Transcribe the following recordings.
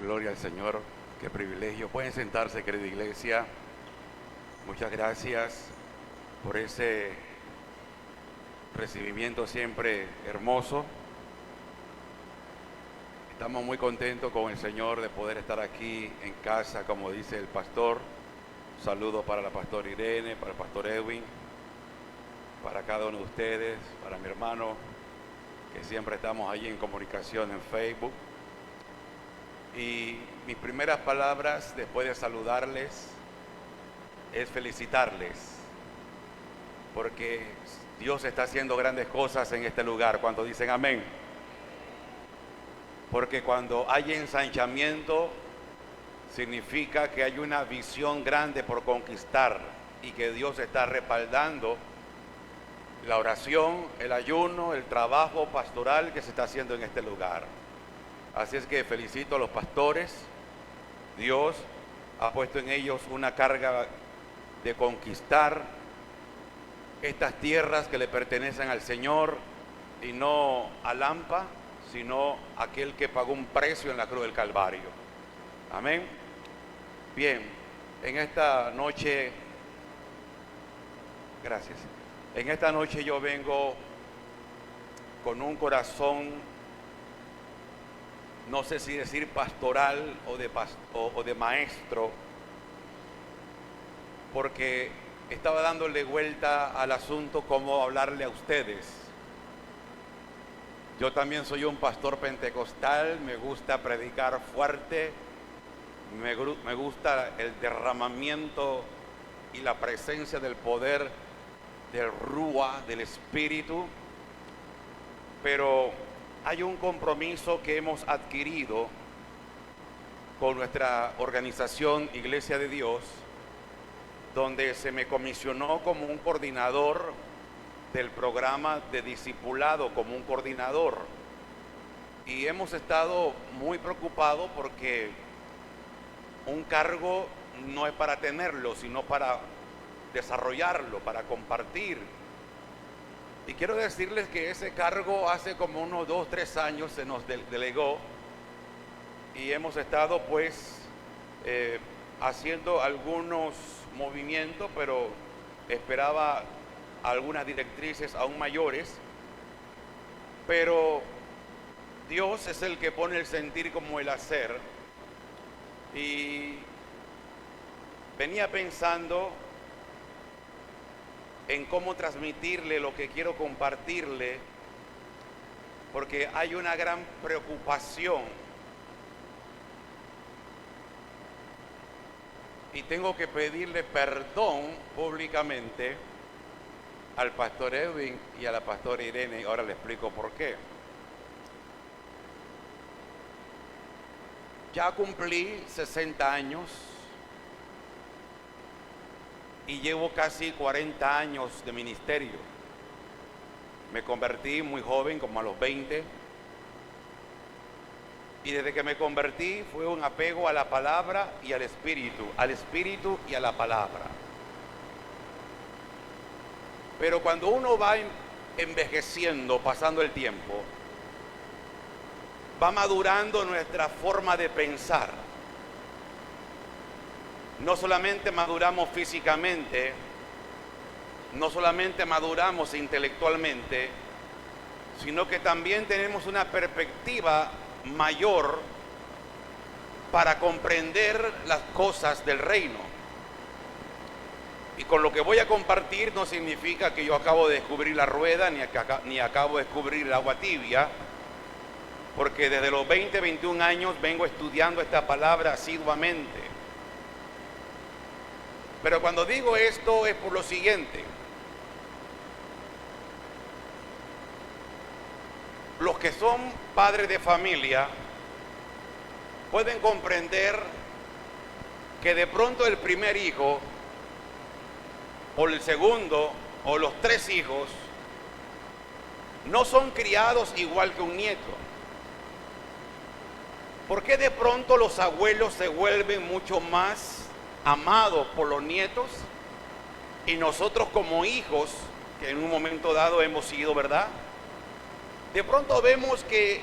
Gloria al Señor, qué privilegio. Pueden sentarse, querida iglesia. Muchas gracias por ese recibimiento siempre hermoso. Estamos muy contentos con el Señor de poder estar aquí en casa, como dice el pastor. Un saludo para la pastora Irene, para el pastor Edwin, para cada uno de ustedes, para mi hermano, que siempre estamos allí en comunicación en Facebook. Y mis primeras palabras después de saludarles es felicitarles, porque Dios está haciendo grandes cosas en este lugar. Cuando dicen amén, porque cuando hay ensanchamiento significa que hay una visión grande por conquistar y que Dios está respaldando la oración, el ayuno, el trabajo pastoral que se está haciendo en este lugar. Así es que felicito a los pastores. Dios ha puesto en ellos una carga de conquistar estas tierras que le pertenecen al Señor, y no a Lampa, sino a aquel que pagó un precio en la cruz del Calvario. Amén. Bien, en esta noche, gracias. En esta noche yo vengo con un corazón, no sé si decir pastoral o de maestro, porque estaba dándole vuelta al asunto cómo hablarle a ustedes. Yo también soy un pastor pentecostal, me gusta predicar fuerte, me gusta el derramamiento y la presencia del poder del Rúa, del Espíritu, pero hay un compromiso que hemos adquirido con nuestra organización Iglesia de Dios, donde se me comisionó como un coordinador del programa de discipulado, como un coordinador. Y hemos estado muy preocupados porque un cargo no es para tenerlo, sino para desarrollarlo, para compartir. Y quiero decirles que ese cargo hace como unos 2 o 3 años se nos delegó, y hemos estado pues haciendo algunos movimientos, pero esperaba algunas directrices aún mayores. Pero Dios es el que pone el sentir como el hacer, y venía pensando en cómo transmitirle lo que quiero compartirle, porque hay una gran preocupación, y tengo que pedirle perdón públicamente al pastor Edwin y a la pastora Irene. Ahora le explico por qué. Ya cumplí 60 años y llevo casi 40 años de ministerio. Me convertí muy joven, como a los 20. Y desde que me convertí fue un apego a la palabra y al espíritu y a la palabra. Pero cuando uno va envejeciendo, pasando el tiempo, va madurando nuestra forma de pensar. No solamente maduramos físicamente, no solamente maduramos intelectualmente, sino que también tenemos una perspectiva mayor para comprender las cosas del reino. Y con lo que voy a compartir no significa que yo acabo de descubrir la rueda, ni acabo de descubrir el agua tibia, porque desde los 20, 21 años vengo estudiando esta palabra asiduamente. Pero cuando digo esto es por lo siguiente: los que son padres de familia pueden comprender que de pronto el primer hijo, o el segundo, o los 3 hijos, no son criados igual que un nieto. ¿Por qué de pronto los abuelos se vuelven mucho más amados por los nietos, y nosotros como hijos, que en un momento dado hemos sido, ¿verdad? De pronto vemos que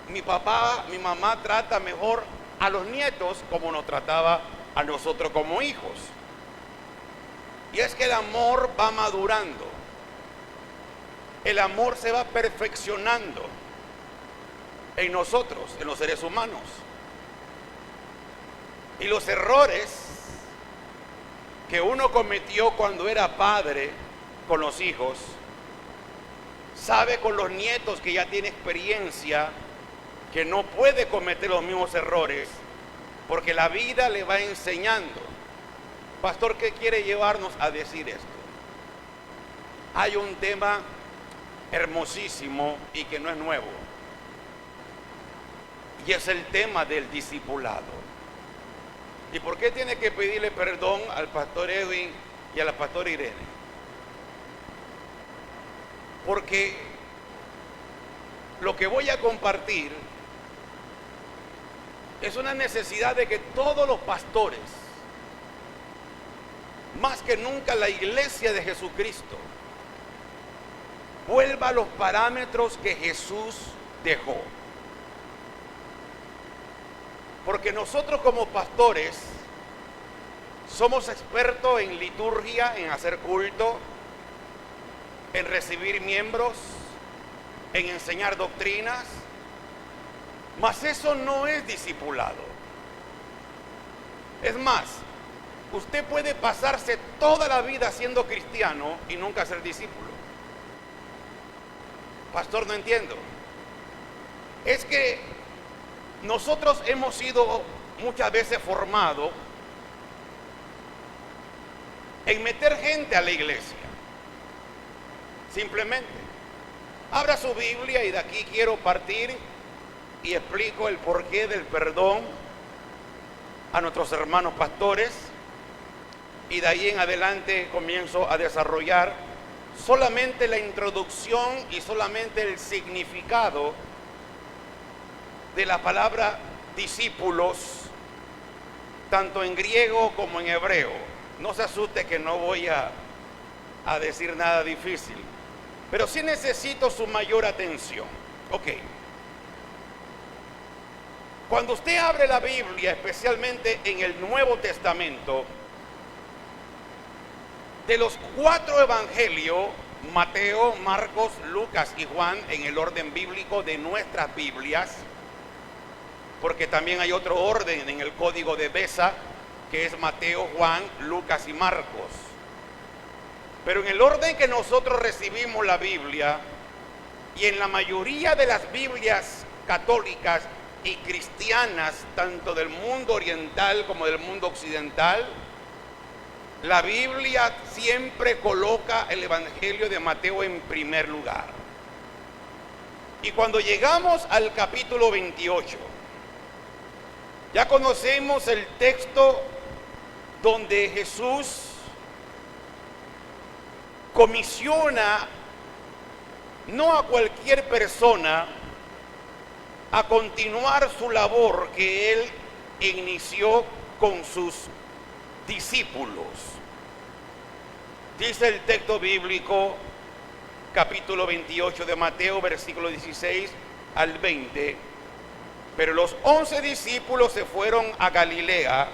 mi papá, mi mamá trata mejor a los nietos como nos trataba a nosotros como hijos. Y es que el amor va madurando, el amor se va perfeccionando en nosotros, en los seres humanos. Y los errores que uno cometió cuando era padre con los hijos, sabe con los nietos que ya tiene experiencia que no puede cometer los mismos errores, porque la vida le va enseñando. Pastor, ¿qué quiere llevarnos a decir esto? Hay un tema hermosísimo y que no es nuevo, y es el tema del discipulado. ¿Y por qué tiene que pedirle perdón al pastor Edwin y a la pastora Irene? Porque lo que voy a compartir es una necesidad de que todos los pastores, más que nunca la iglesia de Jesucristo, vuelva a los parámetros que Jesús dejó. Porque nosotros como pastores somos expertos en liturgia, en hacer culto, en recibir miembros, en enseñar doctrinas, mas eso no es discipulado. Es más, usted puede pasarse toda la vida siendo cristiano y nunca ser discípulo. Pastor, no entiendo. Es que nosotros hemos sido muchas veces formados en meter gente a la iglesia. Simplemente abra su Biblia y de aquí quiero partir y explico el porqué del perdón a nuestros hermanos pastores, y de ahí en adelante comienzo a desarrollar solamente la introducción y solamente el significado de la palabra discípulos, tanto en griego como en hebreo. No se asuste que no voy a decir nada difícil, pero sí necesito su mayor atención. Ok. Cuando usted abre la Biblia, especialmente en el Nuevo Testamento, de los 4 evangelios, Mateo, Marcos, Lucas y Juan, en el orden bíblico de nuestras Biblias, porque también hay otro orden en el código de Besa, que es Mateo, Juan, Lucas y Marcos. Pero en el orden que nosotros recibimos la Biblia, y en la mayoría de las Biblias católicas y cristianas, tanto del mundo oriental como del mundo occidental, la Biblia siempre coloca el Evangelio de Mateo en primer lugar. Y cuando llegamos al capítulo 28, ya conocemos el texto donde Jesús comisiona no a cualquier persona a continuar su labor que él inició con sus discípulos. Dice el texto bíblico, capítulo 28 de Mateo, versículo 16 al 20: pero los 11 discípulos se fueron a Galilea,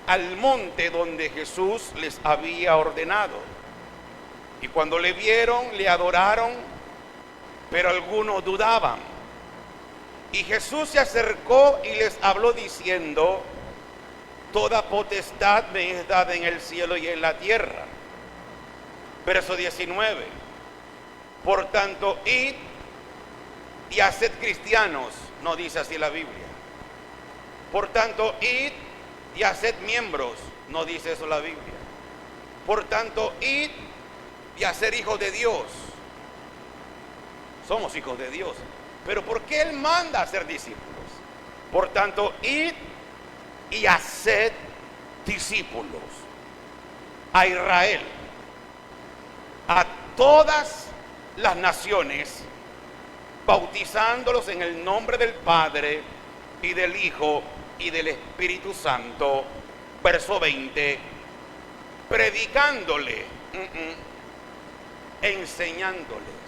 al monte donde Jesús les había ordenado. Y cuando le vieron, le adoraron, pero algunos dudaban. Y Jesús se acercó y les habló diciendo: toda potestad me es dada en el cielo y en la tierra. Verso 19: por tanto, id y haced cristianos. No dice así la Biblia. Por tanto, id y haced miembros. No dice eso la Biblia. Por tanto, id y haced hijos de Dios. Somos hijos de Dios. Pero ¿por qué Él manda a ser discípulos? Por tanto, id y haced discípulos a Israel, a todas las naciones, bautizándolos en el nombre del Padre y del Hijo y del Espíritu Santo. Verso 20: predicándole, enseñándoles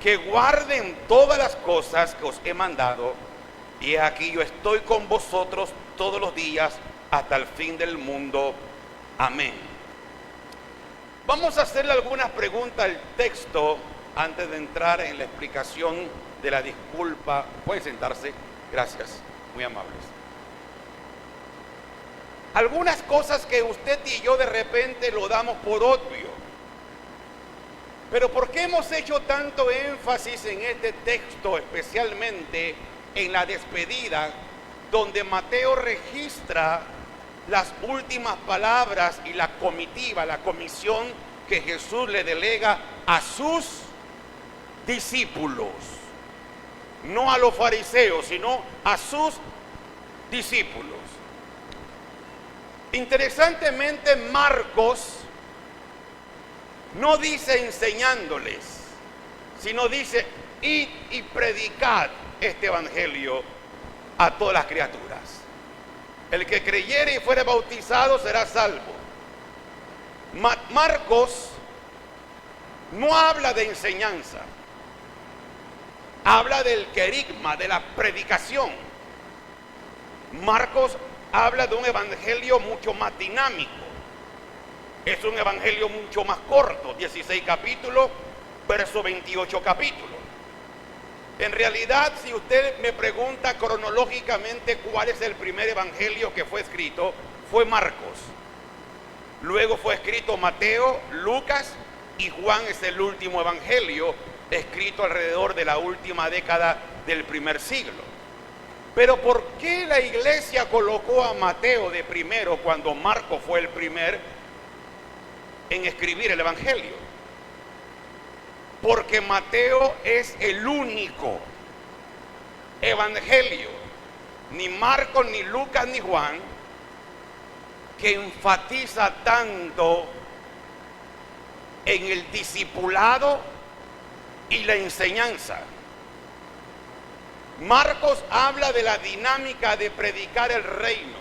que guarden todas las cosas que os he mandado. y aquí yo estoy con vosotros todos los días hasta el fin del mundo. Amén. Vamos a hacerle algunas preguntas al texto antes de entrar en la explicación de la disculpa. Pueden sentarse. Gracias, muy amables. Algunas cosas que usted y yo de repente lo damos por obvio. Pero ¿por qué hemos hecho tanto énfasis en este texto, especialmente en la despedida, donde Mateo registra las últimas palabras y la comitiva, la comisión que Jesús le delega a sus discípulos? No a los fariseos, sino a sus discípulos. Interesantemente, Marcos no dice enseñándoles, sino dice: id y predicad este evangelio a todas las criaturas. El que creyere y fuere bautizado será salvo. Marcos no habla de enseñanza, habla del querigma, de la predicación. Marcos habla de un evangelio mucho más dinámico. Es un evangelio mucho más corto, 16 capítulos, verso 28 capítulos. En realidad, si usted me pregunta cronológicamente cuál es el primer evangelio que fue escrito, fue Marcos. Luego fue escrito Mateo, Lucas, y Juan es el último evangelio escrito alrededor de la última década del primer siglo. Pero ¿por qué la iglesia colocó a Mateo de primero cuando Marcos fue el primer en escribir el evangelio? Porque Mateo es el único evangelio, ni Marcos, ni Lucas, ni Juan, que enfatiza tanto en el discipulado y la enseñanza. Marcos habla de la dinámica de predicar el reino.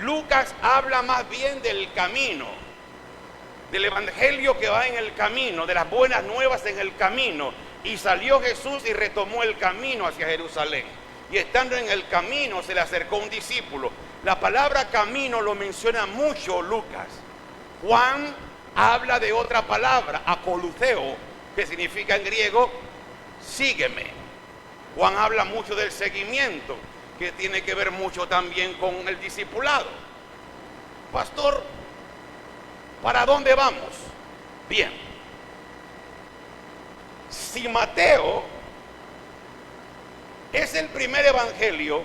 Lucas habla más bien del camino, del evangelio que va en el camino, de las buenas nuevas en el camino. Y salió Jesús y retomó el camino hacia Jerusalén. Y estando en el camino se le acercó un discípulo. La palabra camino lo menciona mucho Lucas. Juan habla de otra palabra, acolutheo, que significa en griego sígueme. Juan habla mucho del seguimiento, que tiene que ver mucho también con el discipulado. Pastor, ¿para dónde vamos? Bien. Si Mateo es el primer evangelio,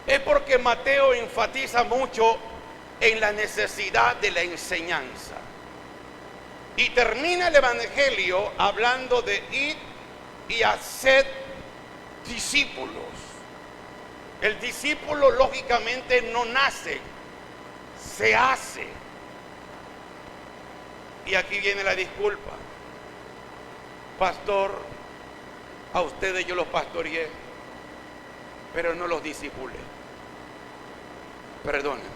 es porque Mateo enfatiza mucho en la necesidad de la enseñanza. Y termina el evangelio hablando de ir y hacer discípulos. El discípulo lógicamente no nace, se hace. Y aquí viene la disculpa. Pastor, a ustedes yo los pastoreé, pero no los discipulé. Perdónenme.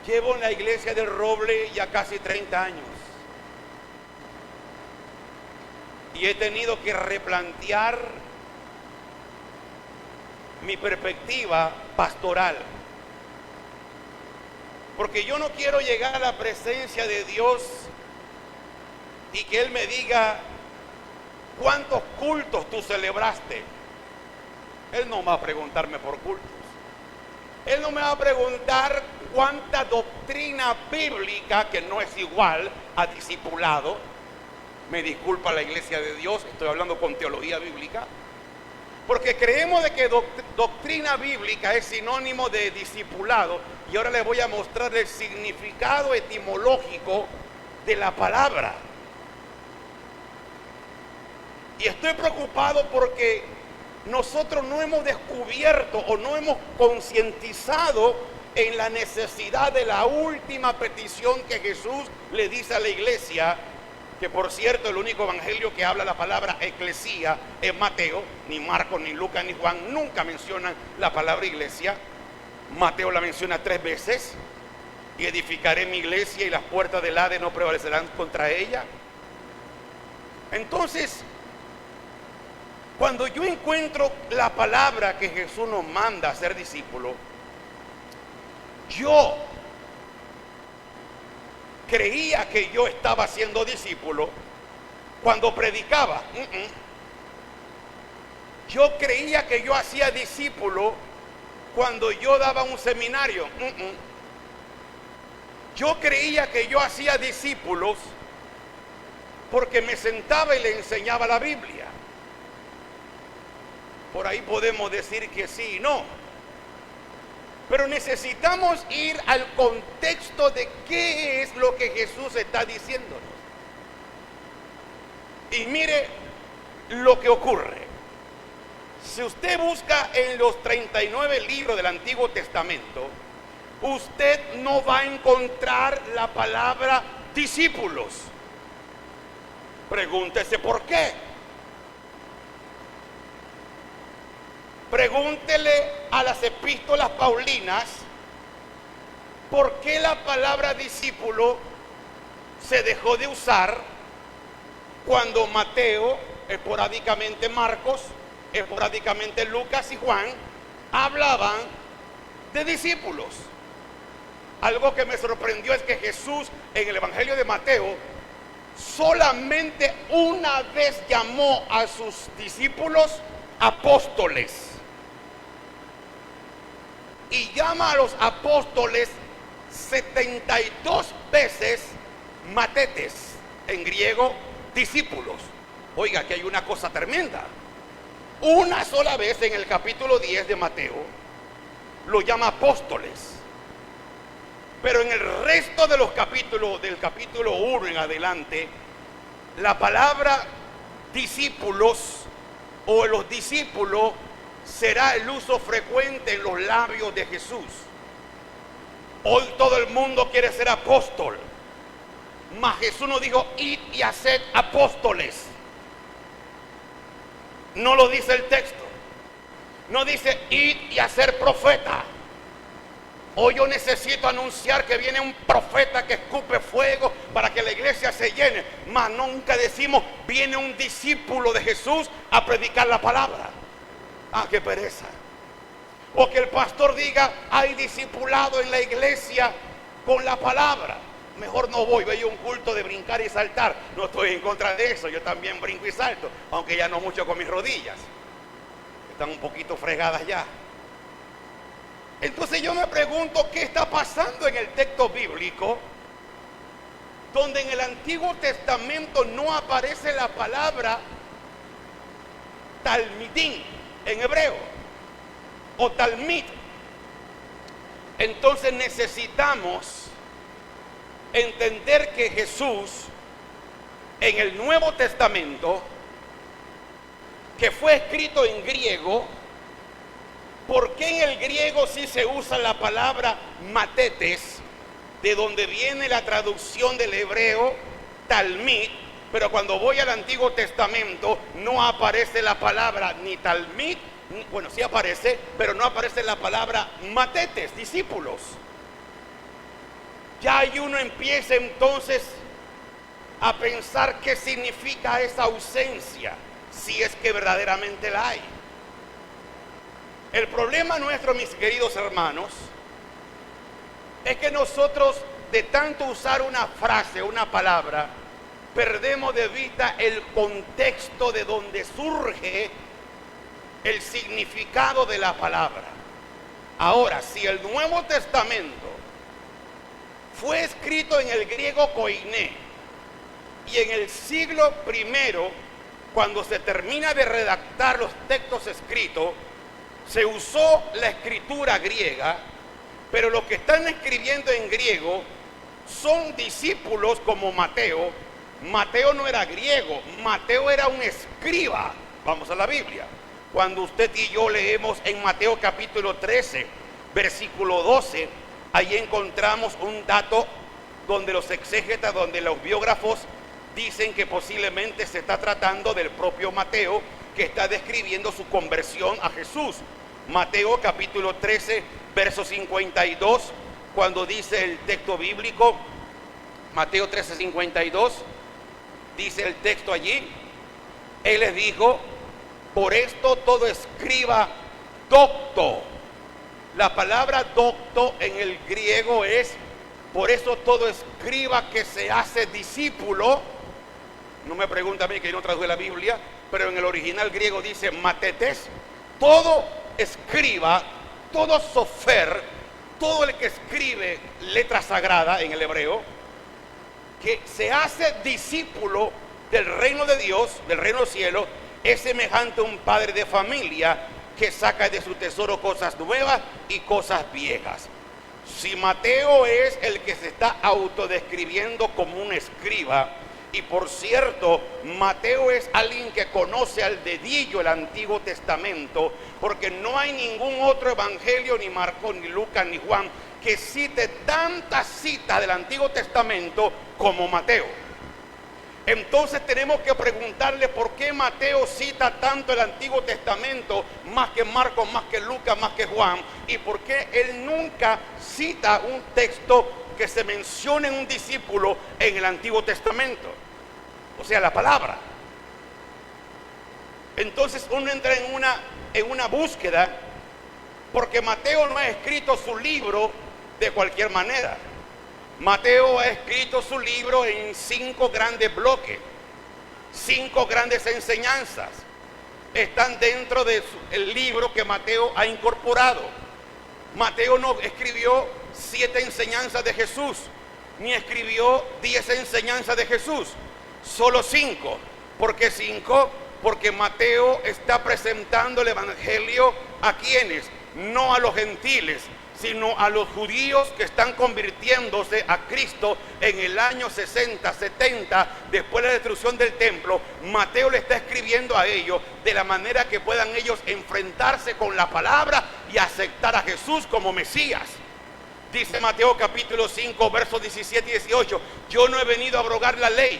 Llevo en la iglesia del Roble ya casi 30 años. Y he tenido que replantear mi perspectiva pastoral. Porque yo no quiero llegar a la presencia de Dios y que Él me diga cuántos cultos tú celebraste. Él no va a preguntarme por cultos. Él no me va a preguntar cuánta doctrina bíblica, que no es igual a discipulado. Me disculpa la iglesia de Dios, estoy hablando con teología bíblica. Porque creemos de que doctrina bíblica es sinónimo de discipulado. Y ahora les voy a mostrar el significado etimológico de la palabra. Y estoy preocupado porque nosotros no hemos descubierto o no hemos concientizado en la necesidad de la última petición que Jesús le dice a la iglesia. Que por cierto, el único evangelio que habla la palabra eclesía es Mateo. Ni Marcos, ni Lucas, ni Juan nunca mencionan la palabra iglesia. Mateo la menciona 3 veces. Y edificaré mi iglesia y las puertas del Hades no prevalecerán contra ella. Entonces, cuando yo encuentro la palabra que Jesús nos manda a ser discípulos, yo creía que yo estaba siendo discípulo cuando predicaba. Yo creía que yo hacía discípulo cuando yo daba un seminario. Yo creía que yo hacía discípulos porque me sentaba y le enseñaba la Biblia. Por ahí podemos decir que sí y no. Pero necesitamos ir al contexto de qué es lo que Jesús está diciéndonos. Y mire lo que ocurre. Si usted busca en los 39 libros del Antiguo Testamento, usted no va a encontrar la palabra discípulos. Pregúntese por qué. Pregúntele a las epístolas paulinas por qué la palabra discípulo se dejó de usar cuando Mateo, esporádicamente Marcos, esporádicamente Lucas y Juan hablaban de discípulos. Algo que me sorprendió es que Jesús en el Evangelio de Mateo solamente una vez llamó a sus discípulos apóstoles. Y llama a los apóstoles 72 veces matetes, en griego discípulos. Oiga, que hay una cosa tremenda. Una sola vez en el capítulo 10 de Mateo lo llama apóstoles. Pero en el resto de los capítulos, del capítulo 1 en adelante, la palabra discípulos o los discípulos será el uso frecuente en los labios de Jesús. Hoy todo el mundo quiere ser apóstol, mas Jesús nos dijo: id y haced apóstoles. No lo dice el texto. No dice id y hacer profeta. Hoy yo necesito anunciar que viene un profeta que escupe fuego para que la iglesia se llene, mas nunca decimos viene un discípulo de Jesús a predicar la palabra. Ah, qué pereza. O que el pastor diga hay discipulado en la iglesia con la palabra. Mejor no voy, veo un culto de brincar y saltar. No estoy en contra de eso, yo también brinco y salto, aunque ya no mucho con mis rodillas. Están un poquito fregadas ya. Entonces yo me pregunto qué está pasando en el texto bíblico, donde en el Antiguo Testamento no aparece la palabra talmidín en hebreo, o talmid. Entonces necesitamos entender que Jesús en el Nuevo Testamento, que fue escrito en griego, ¿por qué en el griego sí se usa la palabra matetes, de donde viene la traducción del hebreo talmid, pero cuando voy al Antiguo Testamento no aparece la palabra ni talmid, bueno, sí aparece, pero no aparece la palabra matetes, discípulos? Ya ahí uno empieza entonces a pensar qué significa esa ausencia, si es que verdaderamente la hay. El problema nuestro, mis queridos hermanos, es que nosotros, de tanto usar una frase, una palabra, perdemos de vista el contexto de donde surge el significado de la palabra. Ahora, si el Nuevo Testamento fue escrito en el griego koiné, y en el siglo I, cuando se termina de redactar los textos escritos, se usó la escritura griega, pero los que están escribiendo en griego son discípulos como Mateo. Mateo no era griego, Mateo era un escriba. Vamos a la Biblia. Cuando usted y yo leemos en Mateo capítulo 13, versículo 12, ahí encontramos un dato donde los exégetas, donde los biógrafos dicen que posiblemente se está tratando del propio Mateo, que está describiendo su conversión a Jesús. Mateo capítulo 13, verso 52, cuando dice el texto bíblico, Mateo 13, 52, Dice el texto allí, Él les dijo, por esto todo escriba docto. La palabra docto en el griego es, por eso todo escriba que se hace discípulo. No me pregunta a mí que yo no traduje la Biblia, pero en el original griego dice matetes. Todo escriba, todo sofer, todo el que escribe letra sagrada en el hebreo, que se hace discípulo del reino de Dios, del reino del cielo, es semejante a un padre de familia que saca de su tesoro cosas nuevas y cosas viejas. Si Mateo es el que se está autodescribiendo como un escriba, y por cierto, Mateo es alguien que conoce al dedillo el Antiguo Testamento, porque no hay ningún otro evangelio, ni Marcos, ni Lucas, ni Juan, que cite tantas citas del Antiguo Testamento como Mateo. Entonces tenemos que preguntarle por qué Mateo cita tanto el Antiguo Testamento, más que Marcos, más que Lucas, más que Juan, y por qué él nunca cita un texto que se mencione en un discípulo en el Antiguo Testamento, o sea, la palabra. Entonces uno entra en una búsqueda, porque Mateo no ha escrito su libro de cualquier manera. Mateo ha escrito su libro en 5 grandes bloques, 5 grandes enseñanzas. Están dentro del libro que Mateo ha incorporado. Mateo no escribió 7 enseñanzas de Jesús, ni escribió 10 enseñanzas de Jesús, solo 5. ¿Por qué 5? Porque Mateo está presentando el evangelio a quienes, no a los gentiles, sino a los judíos que están convirtiéndose a Cristo en el año 60, 70, después de la destrucción del templo. Mateo le está escribiendo a ellos de la manera que puedan ellos enfrentarse con la palabra y aceptar a Jesús como Mesías. Dice Mateo capítulo 5, versos 17 y 18, yo no he venido a abrogar la ley,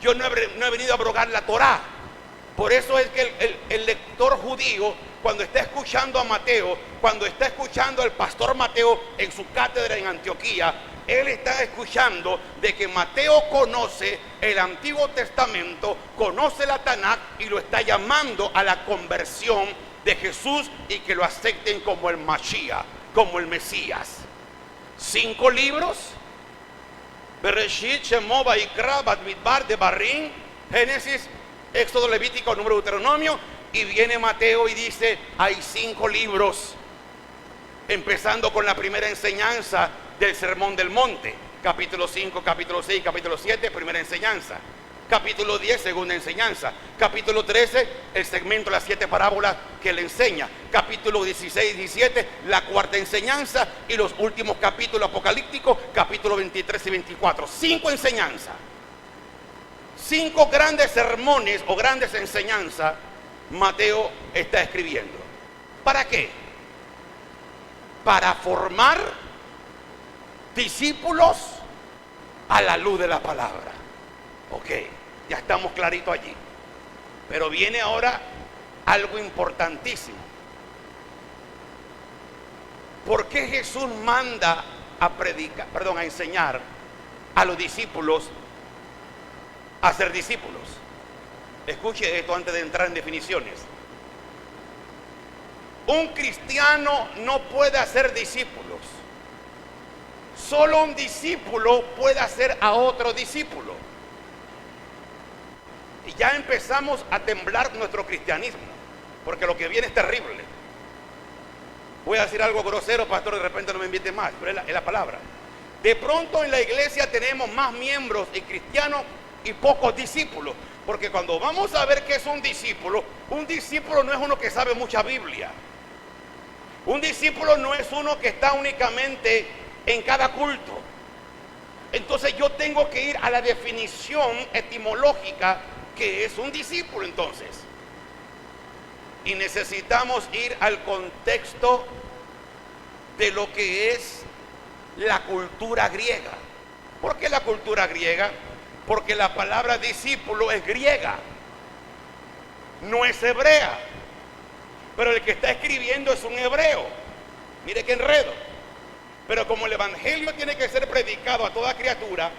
yo no he venido a abrogar la Torá. Por eso es que el lector judío, cuando está escuchando a Mateo, cuando está escuchando al pastor Mateo en su cátedra en Antioquía, él está escuchando de que Mateo conoce el Antiguo Testamento, conoce la Tanakh y lo está llamando a la conversión de Jesús y que lo acepten como el Mashiach, como el Mesías. 5 libros: Bereshit, Shemot, Vayikra, Bamidbar, Devarim, Génesis, Éxodo, Levítico, Número, Deuteronomio. Y viene Mateo y dice, hay 5 libros, empezando con la primera enseñanza del Sermón del Monte, capítulo 5, capítulo 6, capítulo 7, primera enseñanza, capítulo 10, segunda enseñanza, capítulo 13, el segmento de las 7 parábolas que le enseña, capítulo 16 y 17, la cuarta enseñanza, y los últimos capítulos apocalípticos, capítulo 23 y 24, 5 enseñanzas, 5 grandes sermones o grandes enseñanzas. Mateo está escribiendo. ¿Para qué? Para formar discípulos a la luz de la palabra. Ok, ya estamos claritos allí. Pero viene ahora algo importantísimo. ¿Por qué Jesús manda a enseñar a los discípulos a ser discípulos? Escuche esto antes de entrar en definiciones. Un cristiano no puede hacer discípulos. Solo un discípulo puede hacer a otro discípulo. Y ya empezamos a temblar nuestro cristianismo, porque lo que viene es terrible. Voy a decir algo grosero, pastor, de repente no me invite más, pero es la palabra. De pronto en la iglesia tenemos más miembros y cristianos y pocos discípulos. Porque cuando vamos a ver qué es un discípulo no es uno que sabe mucha Biblia. Un discípulo no es uno que está únicamente en cada culto. Entonces yo tengo que ir a la definición etimológica que es un discípulo entonces. Y necesitamos ir al contexto de lo que es la cultura griega. ¿Por qué la cultura griega? Porque la palabra discípulo es griega, no es hebrea. Pero el que está escribiendo es un hebreo. Mire qué enredo. Pero como el evangelio tiene que ser predicado a toda criatura,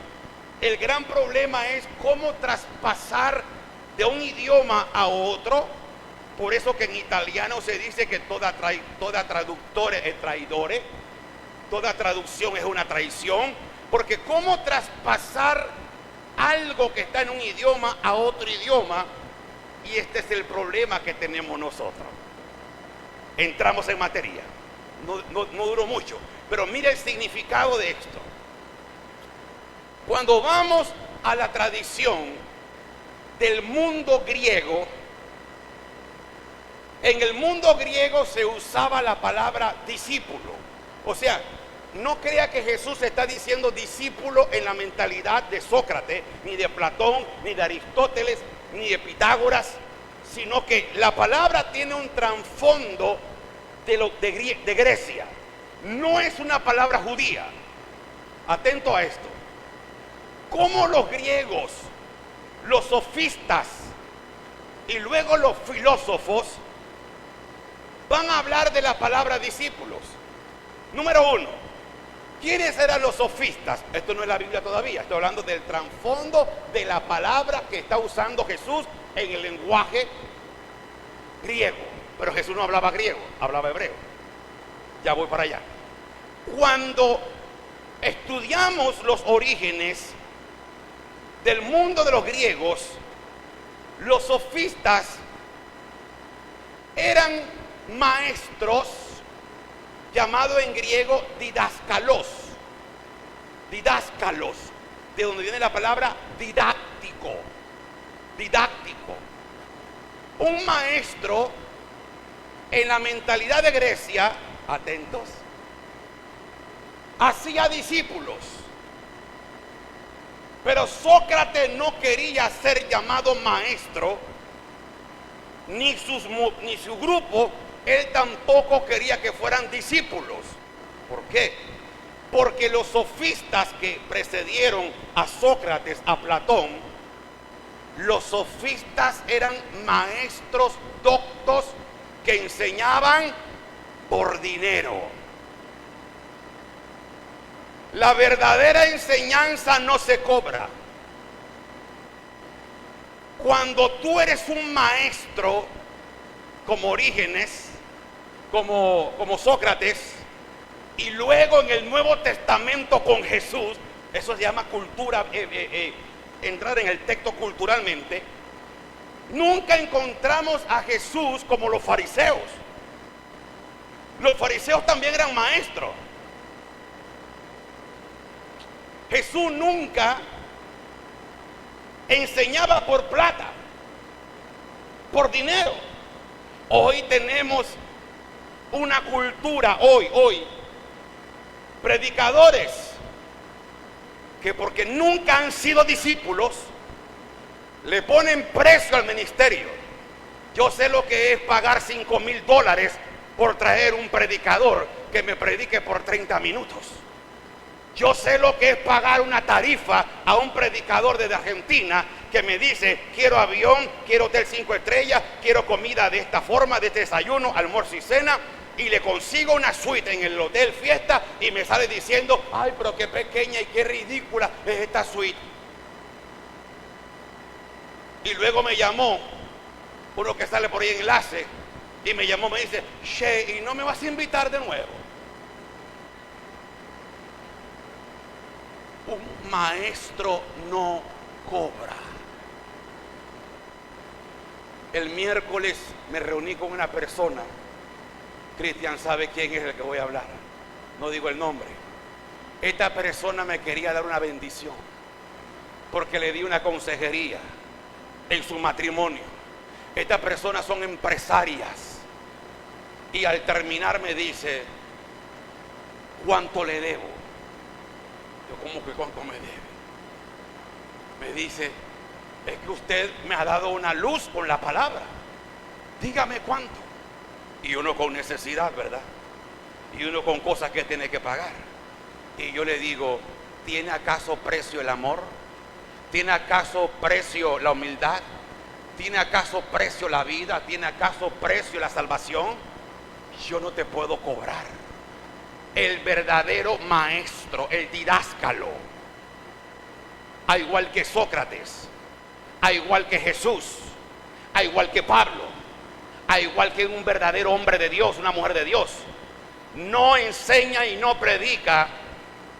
El gran problema es cómo traspasar de un idioma a otro. Por eso que en italiano se dice que toda traductore es traidore, toda traducción es una traición, porque cómo traspasar algo que está en un idioma a otro idioma, y este es el problema que tenemos nosotros. Entramos en materia, no duró mucho, pero mira el significado de esto. Cuando vamos a la tradición del mundo griego, en el mundo griego se usaba la palabra discípulo. O sea, no crea que Jesús está diciendo discípulo en la mentalidad de Sócrates, ni de Platón, ni de Aristóteles, ni de Pitágoras, sino que la palabra tiene un trasfondo de Grecia. No es una palabra judía. Atento a esto. Cómo los griegos, los sofistas y luego los filósofos van a hablar de la palabra discípulos. Número uno, ¿quiénes eran los sofistas? Esto no es la Biblia todavía, estoy hablando del trasfondo de la palabra que está usando Jesús en el lenguaje griego. Pero Jesús no hablaba griego, hablaba hebreo. Ya voy para allá. Cuando estudiamos los orígenes del mundo de los griegos, los sofistas eran maestros llamados en griego didáscalos, de donde viene la palabra didáctico. Un maestro en la mentalidad de Grecia, atentos, hacía discípulos. Pero Sócrates no quería ser llamado maestro, ni su grupo, él tampoco quería que fueran discípulos. ¿Por qué? Porque los sofistas que precedieron a Sócrates, a Platón, los sofistas eran maestros doctos que enseñaban por dinero. La verdadera enseñanza no se cobra. Cuando tú eres un maestro, como Orígenes, como Sócrates, y luego en el Nuevo Testamento con Jesús, eso se llama cultura, entrar en el texto culturalmente. Nunca encontramos a Jesús como los fariseos. Los fariseos también eran maestros. Jesús nunca enseñaba por plata, por dinero. Hoy tenemos una cultura, predicadores que porque nunca han sido discípulos, le ponen precio al ministerio. Yo sé lo que es pagar $5,000 por traer un predicador que me predique por 30 minutos. Yo sé lo que es pagar una tarifa a un predicador desde Argentina que me dice, quiero avión, quiero hotel 5 estrellas, quiero comida de esta forma, de este desayuno, almuerzo y cena, y le consigo una suite en el hotel fiesta y me sale diciendo, ay, pero qué pequeña y qué ridícula es esta suite. Y luego me llamó uno que sale por ahí en enlace y me llamó, me dice, che, ¿y no me vas a invitar de nuevo? Un maestro no cobra. El miércoles me reuní con una persona. Cristian sabe quién es el que voy a hablar. No digo el nombre. Esta persona me quería dar una bendición porque le di una consejería en su matrimonio. Estas personas son empresarias y al terminar me dice, ¿cuánto le debo? Yo, ¿cómo que cuánto me debe? Me dice, es que usted me ha dado una luz con la palabra. Dígame cuánto. Y uno con necesidad, ¿verdad? Y uno con cosas que tiene que pagar. Y yo le digo, ¿tiene acaso precio el amor? ¿Tiene acaso precio la humildad? ¿Tiene acaso precio la vida? ¿Tiene acaso precio la salvación? Yo no te puedo cobrar. El verdadero maestro, el didáscalo, a igual que Sócrates, a igual que Jesús, a igual que Pablo, a igual que un verdadero hombre de Dios, una mujer de Dios, no enseña y no predica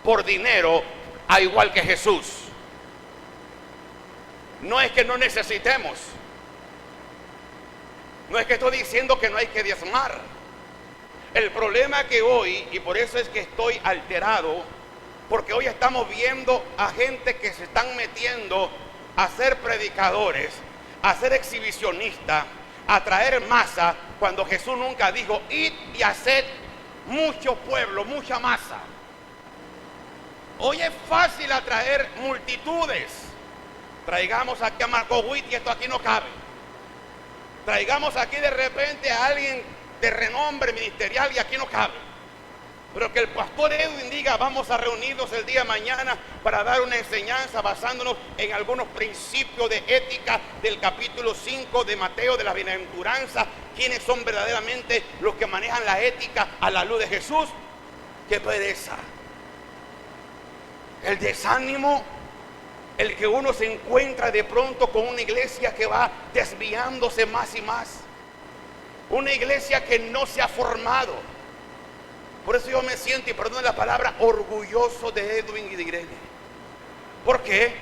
por dinero, a igual que Jesús. No es que no necesitemos, no es que estoy diciendo que no hay que diezmar. El problema que hoy, y por eso es que estoy alterado, porque hoy estamos viendo a gente que se están metiendo a ser predicadores, a ser exhibicionistas, a traer masa, cuando Jesús nunca dijo: id y haced mucho pueblo, mucha masa. Hoy es fácil atraer multitudes. Traigamos aquí a Marco Witt y esto aquí no cabe. Traigamos aquí de repente a alguien de renombre ministerial y aquí no cabe. Pero que el pastor Edwin diga: vamos a reunirnos el día de mañana para dar una enseñanza basándonos en algunos principios de ética del capítulo 5 de Mateo, de la bienaventuranza, quiénes son verdaderamente los que manejan la ética a la luz de Jesús. ¡Qué pereza! El desánimo, el que uno se encuentra de pronto con una iglesia que va desviándose más y más, una iglesia que no se ha formado. Por eso yo me siento, y perdón la palabra, orgulloso de Edwin y de Irene. ¿Por qué?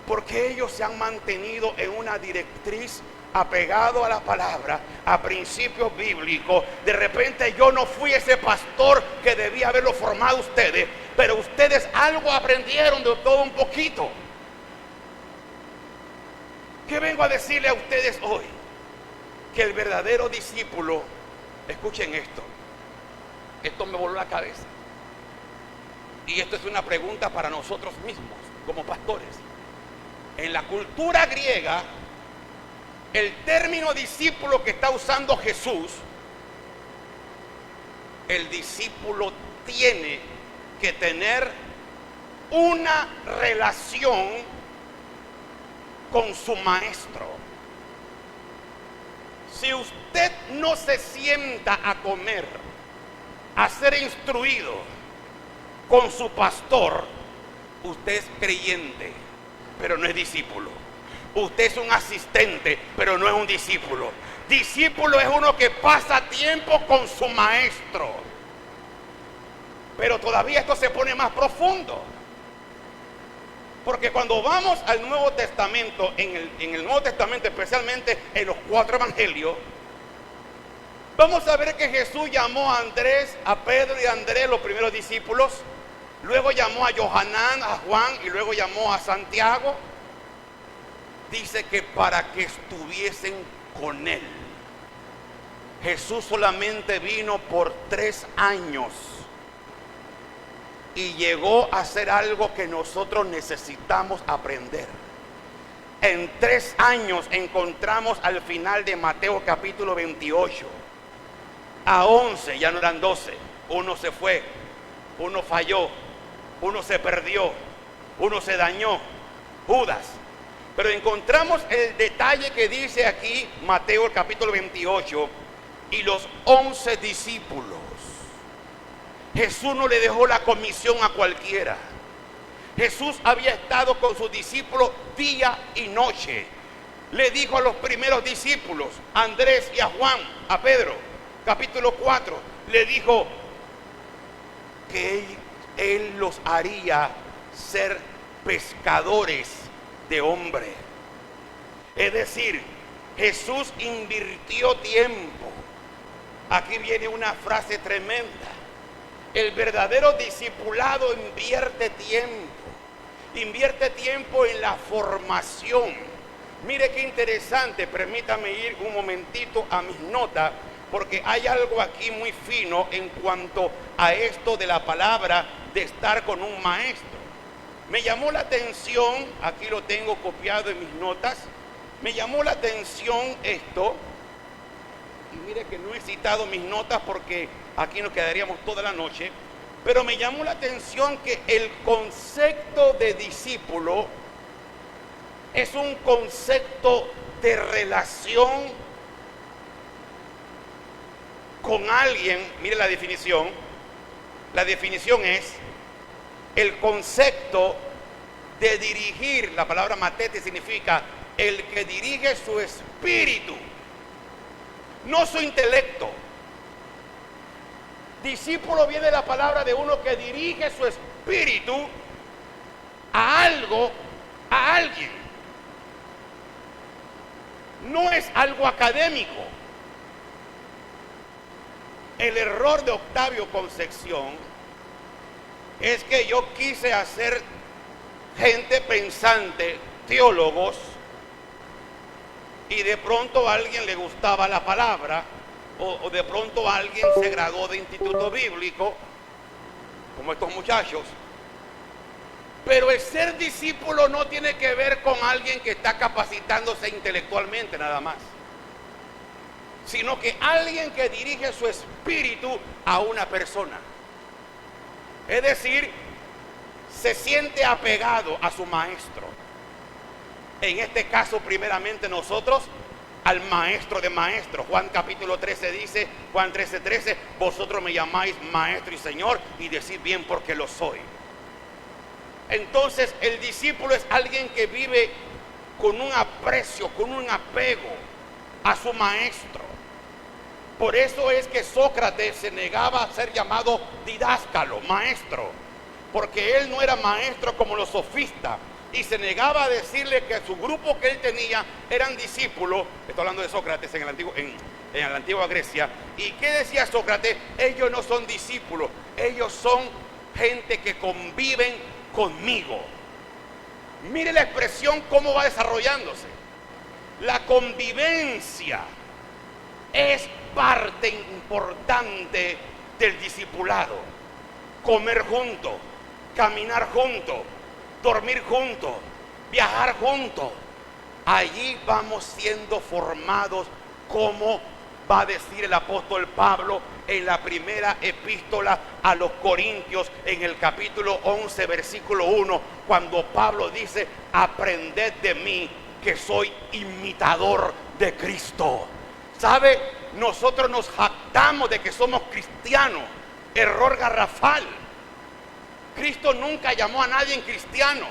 Porque ellos se han mantenido en una directriz apegado a la palabra, a principios bíblicos. De repente yo no fui ese pastor que debía haberlo formado ustedes, pero ustedes algo aprendieron de todo un poquito. ¿Qué vengo a decirle a ustedes hoy? Que el verdadero discípulo, escuchen esto me voló la cabeza, y esto es una pregunta para nosotros mismos como pastores. En la cultura griega, el término discípulo que está usando Jesús, el discípulo tiene que tener una relación con su maestro. Si usted no se sienta a comer, a ser instruido con su pastor, usted es creyente, pero no es discípulo. Usted es un asistente, pero no es un discípulo. Discípulo es uno que pasa tiempo con su maestro. Pero todavía esto se pone más profundo, porque cuando vamos al Nuevo Testamento, en el Nuevo Testamento, especialmente en los 4 evangelios, vamos a ver que Jesús llamó a Andrés, a Pedro y a Andrés, los primeros discípulos. Luego llamó a Johanán, a Juan, y luego llamó a Santiago. Dice que para que estuviesen con él. Jesús solamente vino por 3 años y llegó a hacer algo que nosotros necesitamos aprender. En 3 años encontramos al final de Mateo capítulo 28 a 11, ya no eran 12, uno se fue, uno falló, uno se perdió, uno se dañó, Judas. Pero encontramos el detalle que dice aquí Mateo el capítulo 28, y los 11 discípulos. Jesús no le dejó la comisión a cualquiera. Jesús había estado con sus discípulos día y noche. Le dijo a los primeros discípulos, a Andrés y a Juan, a Pedro, capítulo 4, le dijo que él los haría ser pescadores de hombres. Es decir, Jesús invirtió tiempo. Aquí viene una frase tremenda. El verdadero discipulado invierte tiempo en la formación. Mire qué interesante, permítame ir un momentito a mis notas, porque hay algo aquí muy fino en cuanto a esto de la palabra de estar con un maestro. Me llamó la atención, aquí lo tengo copiado en mis notas, me llamó la atención esto, y mire que no he citado mis notas porque aquí nos quedaríamos toda la noche, pero me llamó la atención que el concepto de discípulo es un concepto de relación con alguien. Mire la definición es el concepto de dirigir. La palabra matete significa el que dirige su espíritu, no su intelecto. Discípulo viene de la palabra de uno que dirige su espíritu a algo, a alguien. No es algo académico. El error de Octavio Concepción es que yo quise hacer gente pensante, teólogos, y de pronto a alguien le gustaba la palabra, o de pronto alguien se graduó de instituto bíblico, como estos muchachos. Pero el ser discípulo no tiene que ver con alguien que está capacitándose intelectualmente nada más, sino que alguien que dirige su espíritu a una persona. Es decir, se siente apegado a su maestro. En este caso, primeramente nosotros, al maestro de maestros. Juan capítulo 13 dice, Juan 13:13, vosotros me llamáis maestro y señor, y decid bien porque lo soy. Entonces el discípulo es alguien que vive con un aprecio, con un apego a su maestro. Por eso es que Sócrates se negaba a ser llamado didáscalo, maestro, porque él no era maestro como los sofistas, y se negaba a decirle que su grupo que él tenía eran discípulos. Estoy hablando de Sócrates en la antigua Grecia. ¿Y qué decía Sócrates? Ellos no son discípulos, ellos son gente que conviven conmigo. Mire la expresión cómo va desarrollándose. La convivencia es parte importante del discipulado. Comer juntos, caminar juntos, dormir juntos, viajar juntos. Allí vamos siendo formados, como va a decir el apóstol Pablo en la primera epístola a los Corintios, en el capítulo 11, versículo 1, cuando Pablo dice, aprended de mí que soy imitador de Cristo. ¿Sabe? Nosotros nos jactamos de que somos cristianos. Error garrafal. Cristo nunca llamó a nadie en cristiano.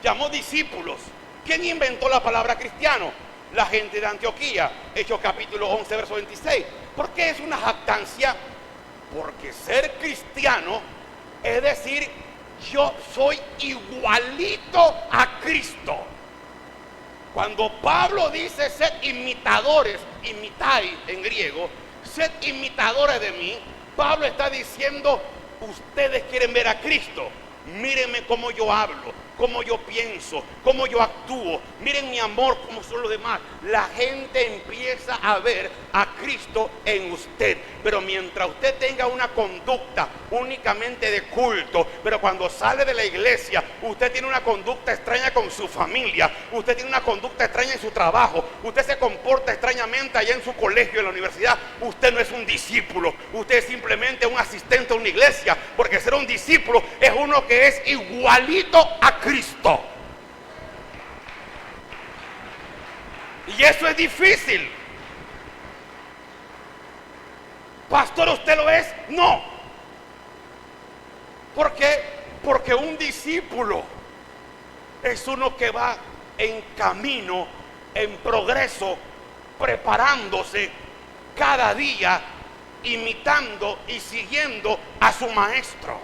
Llamó discípulos. ¿Quién inventó la palabra cristiano? La gente de Antioquía. Hechos capítulo 11, verso 26. ¿Por qué es una jactancia? Porque ser cristiano es decir, yo soy igualito a Cristo. Cuando Pablo dice sed imitadores, imitai en griego, sed imitadores de mí, Pablo está diciendo, ustedes quieren ver a Cristo, mírenme cómo yo hablo, cómo yo pienso, cómo yo actúo, miren mi amor como son los demás. La gente empieza a ver a Cristo en usted. Pero mientras usted tenga una conducta únicamente de culto, pero cuando sale de la iglesia usted tiene una conducta extraña con su familia, usted tiene una conducta extraña en su trabajo, usted se comporta extrañamente allá en su colegio, en la universidad, usted no es un discípulo, usted es simplemente un asistente a una iglesia. Porque ser un discípulo es uno que es igualito a Cristo. Y eso es difícil. Pastor, ¿usted lo es? No. ¿Por qué? Porque un discípulo es uno que va en camino, en progreso, preparándose cada día, imitando y siguiendo a su maestro.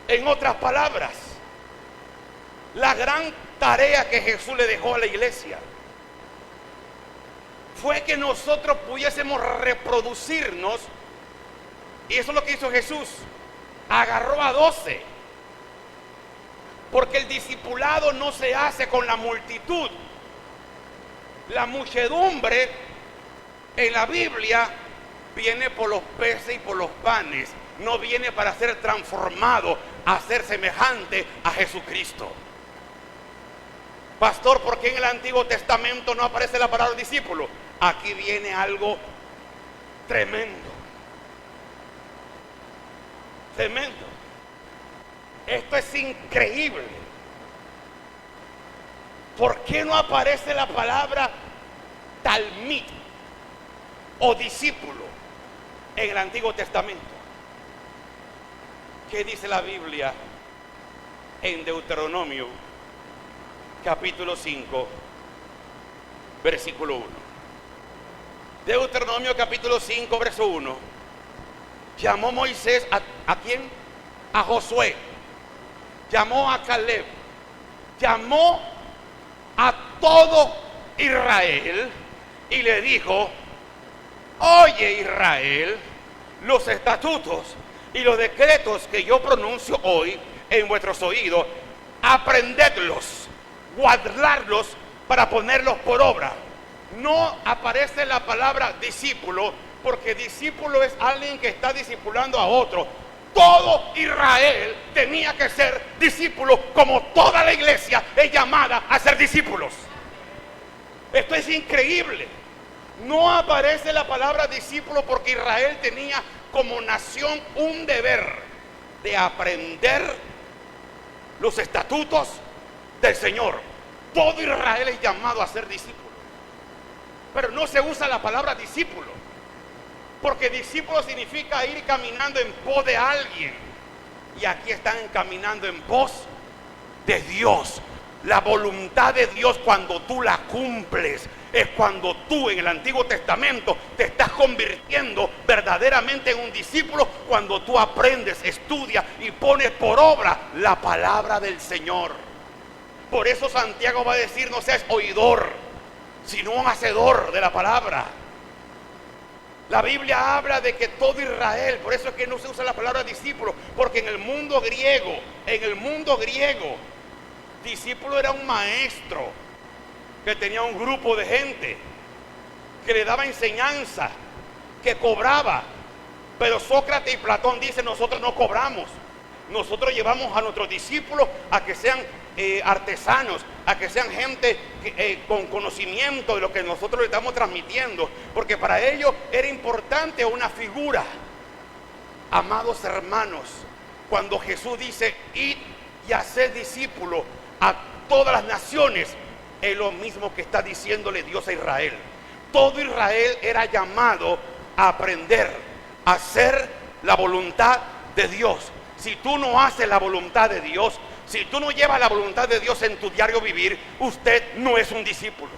En otras palabras, la gran tarea que Jesús le dejó a la iglesia fue que nosotros pudiésemos reproducirnos. Y eso es lo que hizo Jesús. Agarró a 12. Porque el discipulado no se hace con la multitud. La muchedumbre en la Biblia viene por los peces y por los panes. No viene para ser transformado a ser semejante a Jesucristo. Pastor, ¿por qué en el Antiguo Testamento no aparece la palabra discípulo? Aquí viene algo tremendo. Tremendo. Esto es increíble. ¿Por qué no aparece la palabra talmid o discípulo en el Antiguo Testamento? ¿Qué dice la Biblia en Deuteronomio capítulo 5, versículo 1. Deuteronomio capítulo 5, verso 1. Llamó Moisés ¿a quién? A Josué. Llamó a Caleb. Llamó a todo Israel y le dijo: oye, Israel, los estatutos y los decretos que yo pronuncio hoy en vuestros oídos, aprendedlos, guardarlos para ponerlos por obra. No aparece la palabra discípulo, porque discípulo es alguien que está discipulando a otro. Todo Israel tenía que ser discípulo, como toda la iglesia es llamada a ser discípulos. Esto es increíble. No aparece la palabra discípulo porque Israel tenía como nación un deber de aprender los estatutos del Señor. Todo Israel es llamado a ser discípulo. Pero no se usa la palabra discípulo, porque discípulo significa ir caminando en pos de alguien. Y aquí están caminando en pos de Dios. La voluntad de Dios, cuando tú la cumples, es cuando tú en el Antiguo Testamento te estás convirtiendo verdaderamente en un discípulo, cuando tú aprendes, estudias y pones por obra la palabra del Señor. Por eso Santiago va a decir: no seas oidor, sino un hacedor de la palabra. La Biblia habla de que todo Israel, por eso es que no se usa la palabra discípulo, porque en el mundo griego, discípulo era un maestro que tenía un grupo de gente, que le daba enseñanza, que cobraba. Pero Sócrates y Platón dicen: nosotros no cobramos, nosotros llevamos a nuestros discípulos a que sean artesanos, a que sean gente con conocimiento de lo que nosotros le estamos transmitiendo, porque para ellos era importante una figura. Amados hermanos, cuando Jesús dice: id y haced discípulos a todas las naciones, es lo mismo que está diciéndole Dios a Israel. Todo Israel era llamado a aprender a hacer la voluntad de Dios. Si tú no haces la voluntad de Dios, si tú no llevas la voluntad de Dios en tu diario vivir, usted no es un discípulo.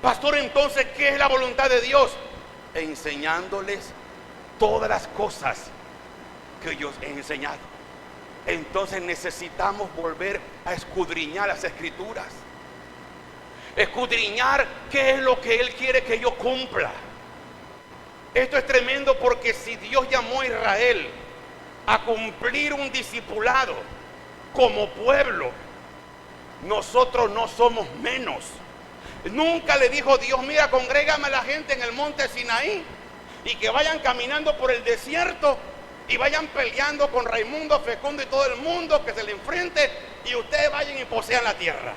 Pastor, entonces, ¿qué es la voluntad de Dios? Enseñándoles todas las cosas que yo he enseñado. Entonces necesitamos volver a escudriñar las Escrituras. Escudriñar qué es lo que Él quiere que yo cumpla. Esto es tremendo, porque si Dios llamó a Israel a cumplir un discipulado como pueblo, nosotros no somos menos. Nunca le dijo Dios: mira, congrégame a la gente en el monte Sinaí y que vayan caminando por el desierto y vayan peleando con Raimundo, Fecundo y todo el mundo que se le enfrente, y ustedes vayan y posean la tierra.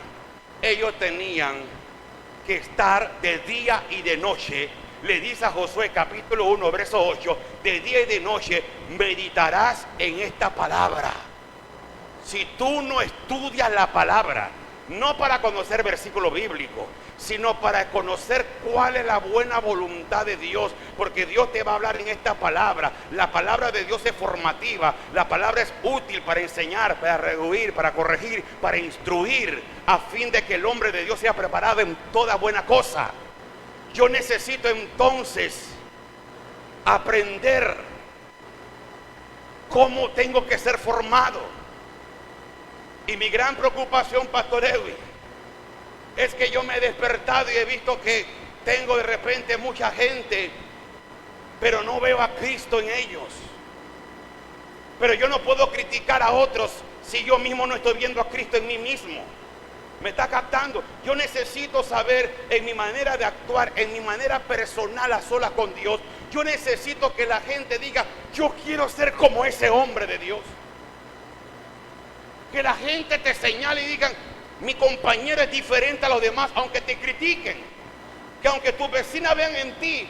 Ellos tenían que estar de día y de noche. Le dice a Josué capítulo 1 verso 8: de día y de noche meditarás en esta palabra. Si tú no estudias la palabra, no para conocer versículo bíblico, sino para conocer cuál es la buena voluntad de Dios, porque Dios te va a hablar en esta palabra. La palabra de Dios es formativa, la palabra es útil para enseñar, para rehuir, para corregir, para instruir, a fin de que el hombre de Dios sea preparado en toda buena cosa. Yo necesito entonces aprender cómo tengo que ser formado. Y mi gran preocupación, Pastor Edwin, es que yo me he despertado y he visto que tengo de repente mucha gente, pero no veo a Cristo en ellos. Pero yo no puedo criticar a otros si yo mismo no estoy viendo a Cristo en mí mismo. ¿Me está captando? Yo necesito saber, en mi manera de actuar, en mi manera personal a solas con Dios, yo necesito que la gente diga: yo quiero ser como ese hombre de Dios. Que la gente te señale y digan: mi compañero es diferente a los demás, aunque te critiquen. Que aunque tus vecinas vean en ti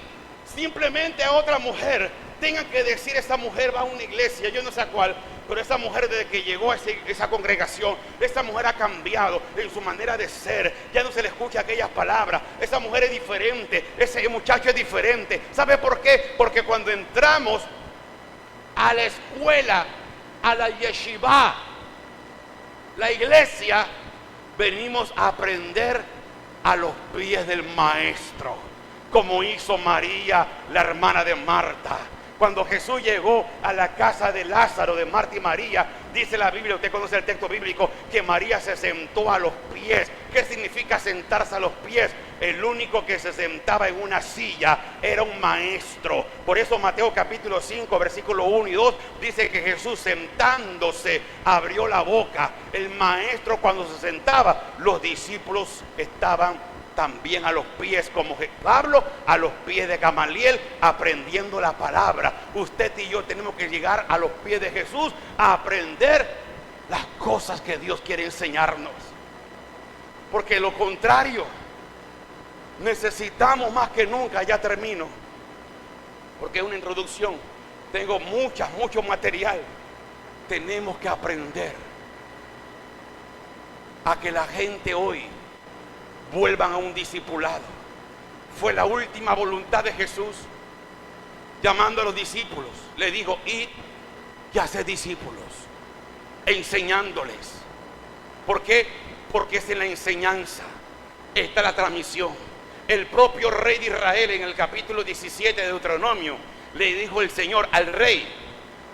simplemente a otra mujer, tengan que decir: esa mujer va a una iglesia, yo no sé a cuál, pero esa mujer, desde que llegó a esa congregación, esa mujer ha cambiado en su manera de ser. Ya no se le escucha aquellas palabras. Esa mujer es diferente, ese muchacho es diferente. ¿Sabe por qué? Porque cuando entramos a la escuela, a la yeshiva, La iglesia venimos a aprender a los pies del maestro, como hizo María, la hermana de Marta. Cuando Jesús llegó a la casa de Lázaro, de Marta y María, dice la Biblia, usted conoce el texto bíblico, que María se sentó a los pies. ¿Qué significa sentarse a los pies? El único que se sentaba en una silla era un maestro. Por eso Mateo capítulo 5, versículo 1 y 2, dice que Jesús sentándose abrió la boca. El maestro cuando se sentaba, los discípulos estaban también a los pies, como Pablo, a los pies de Gamaliel, aprendiendo la palabra. Usted y yo tenemos que llegar a los pies de Jesús a aprender las cosas que Dios quiere enseñarnos. Porque de lo contrario, necesitamos más que nunca, ya termino, porque es una introducción, tengo mucho material. Tenemos que aprender a que la gente hoy vuelvan a un discipulado. Fue la última voluntad de Jesús, llamando a los discípulos. Le dijo: id y haced discípulos, enseñándoles. ¿Por qué? Porque es en la enseñanza está la transmisión. El propio rey de Israel, en el capítulo 17 de Deuteronomio, le dijo el Señor al rey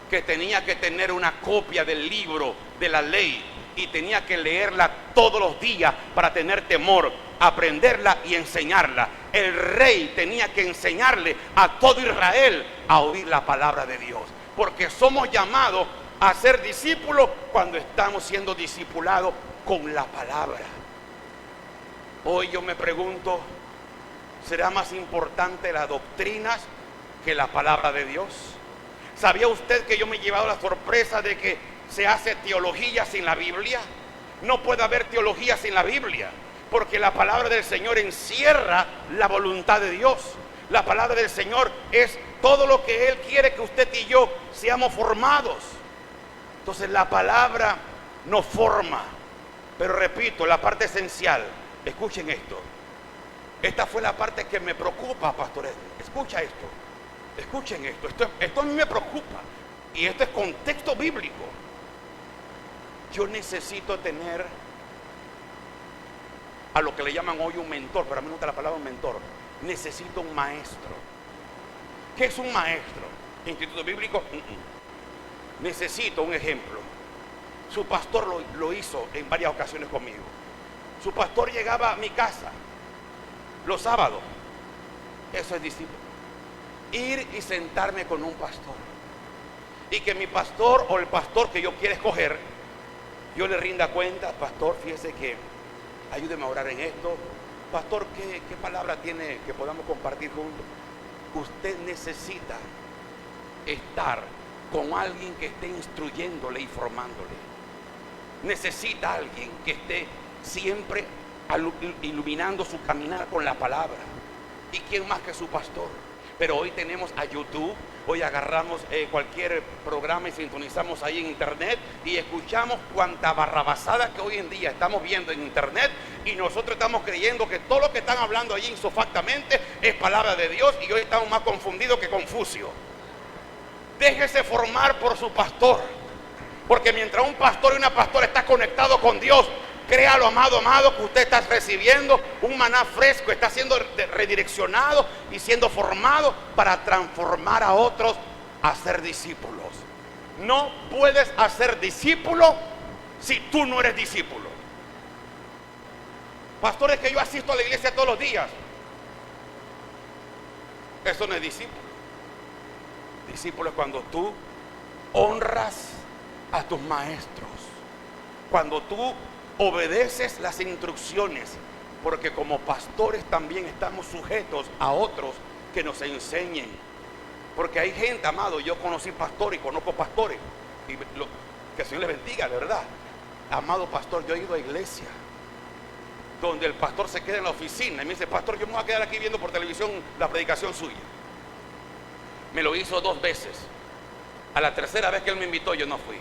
que tenía que tener una copia del libro de la ley y tenía que leerla todos los días para tener temor, aprenderla y enseñarla. El rey tenía que enseñarle a todo Israel a oír la palabra de Dios, porque somos llamados a ser discípulos cuando estamos siendo discipulados con la palabra. Hoy yo me pregunto, ¿será más importante las doctrinas que la palabra de Dios? ¿Sabía usted que yo me he llevado la sorpresa de que se hace teología sin la Biblia? No puede haber teología sin la Biblia, porque la palabra del Señor encierra la voluntad de Dios. La palabra del Señor es todo lo que Él quiere que usted y yo seamos formados. Entonces la palabra nos forma. Pero repito, la parte esencial, escuchen esto. Esta fue la parte que me preocupa, Pastor Edwin. Escucha esto. Escuchen esto. Esto a mí me preocupa. Y esto es contexto bíblico. Yo necesito tener a lo que le llaman hoy un mentor, pero a mí no me gusta la palabra mentor. Necesito un maestro. ¿Qué es un maestro? Instituto bíblico. Necesito un ejemplo. Su pastor lo hizo en varias ocasiones conmigo. Su pastor llegaba a mi casa los sábados. Eso es discípulo. Ir y sentarme con un pastor. Y que mi pastor o el pastor que yo quiera escoger, yo le rinda cuenta: pastor, fíjese que ayúdeme a orar en esto. Pastor, ¿qué palabra tiene que podamos compartir juntos? Usted necesita estar con alguien que esté instruyéndole y formándole. Necesita alguien que esté siempre iluminando su caminar con la palabra. ¿Y quién más que su pastor? Pero hoy tenemos a YouTube. Hoy agarramos cualquier programa y sintonizamos ahí en internet y escuchamos cuanta barrabasada que hoy en día estamos viendo en internet, y nosotros estamos creyendo que todo lo que están hablando allí insofactamente es palabra de Dios, y hoy estamos más confundidos que Confucio. Déjese formar por su pastor, porque mientras un pastor y una pastora está conectado con Dios, créalo, amado, que usted está recibiendo un maná fresco, está siendo redireccionado y siendo formado para transformar a otros a ser discípulos. No puedes hacer discípulo si tú no eres discípulo. Pastores, que yo asisto a la iglesia todos los días. Eso no es discípulo. Discípulo es cuando tú honras a tus maestros, cuando tú obedeces las instrucciones, porque como pastores también estamos sujetos a otros que nos enseñen. Porque hay gente, amado, yo conocí pastores y conozco pastores, y que el Señor les bendiga, de verdad. Amado pastor, yo he ido a iglesia donde el pastor se queda en la oficina y me dice: pastor, yo me voy a quedar aquí viendo por televisión la predicación suya. Me lo hizo 2 veces. A la tercera vez que él me invitó, yo no fui,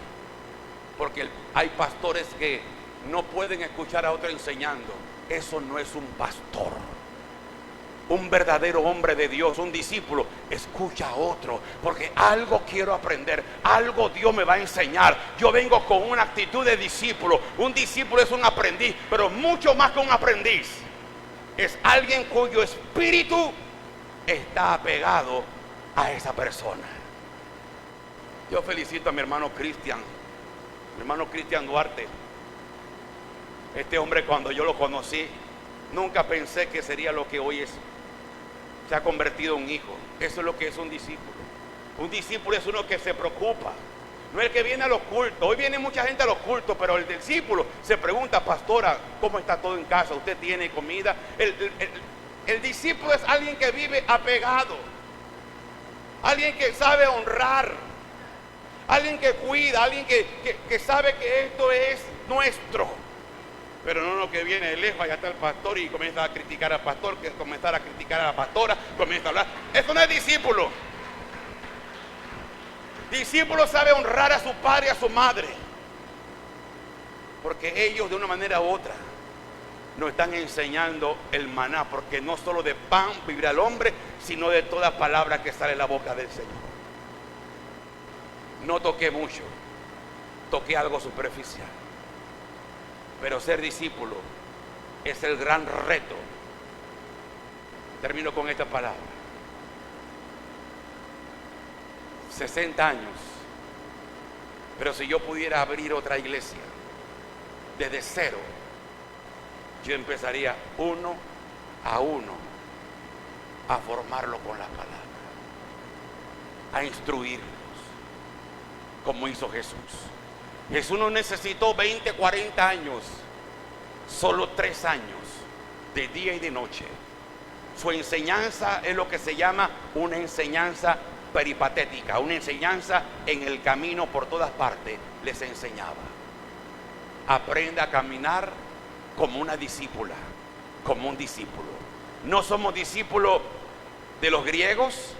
porque hay pastores que no pueden escuchar a otro enseñando. Eso no es un pastor. Un verdadero hombre de Dios, un discípulo, escucha a otro, porque algo quiero aprender, algo Dios me va a enseñar. Yo vengo con una actitud de discípulo. Un discípulo es un aprendiz, pero mucho más que un aprendiz. Es alguien cuyo espíritu está apegado a esa persona. Yo felicito a mi hermano Cristian Duarte. Este hombre, cuando yo lo conocí, nunca pensé que sería lo que hoy es. Se ha convertido en un hijo. Eso es lo que es un discípulo. Un discípulo es uno que se preocupa. No es el que viene a los cultos. Hoy viene mucha gente a los cultos, pero el discípulo se pregunta: pastora, ¿cómo está todo en casa? ¿Usted tiene comida? El discípulo es alguien que vive apegado, alguien que sabe honrar, alguien que cuida, alguien que sabe que esto es nuestro. Pero no lo que viene de lejos, allá está el pastor y comienza a criticar al pastor, que comenzar a criticar a la pastora, comienza a hablar. Eso no es discípulo. Discípulo sabe honrar a su padre y a su madre, porque ellos de una manera u otra nos están enseñando el maná, porque no solo de pan vivirá el hombre, sino de toda palabra que sale de la boca del Señor. No toqué mucho, toqué algo superficial. Pero ser discípulo es el gran reto. Termino con esta palabra. 60 años. Pero si yo pudiera abrir otra iglesia desde cero, yo empezaría uno a uno a formarlo con la palabra, a instruirlos, como hizo Jesús. Jesús no necesitó 20, 40 años, solo 3 años de día y de noche. Su enseñanza es lo que se llama una enseñanza peripatética, una enseñanza en el camino por todas partes. Les enseñaba: aprenda a caminar como una discípula, como un discípulo. No somos discípulos de los griegos,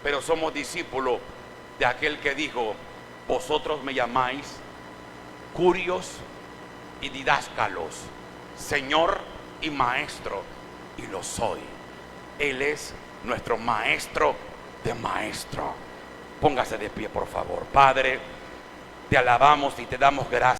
pero somos discípulos de aquel que dijo: vosotros me llamáis curios y didáscalos, Señor y Maestro, y lo soy. Él es nuestro Maestro de maestro. Póngase de pie, por favor. Padre, te alabamos y te damos gracias.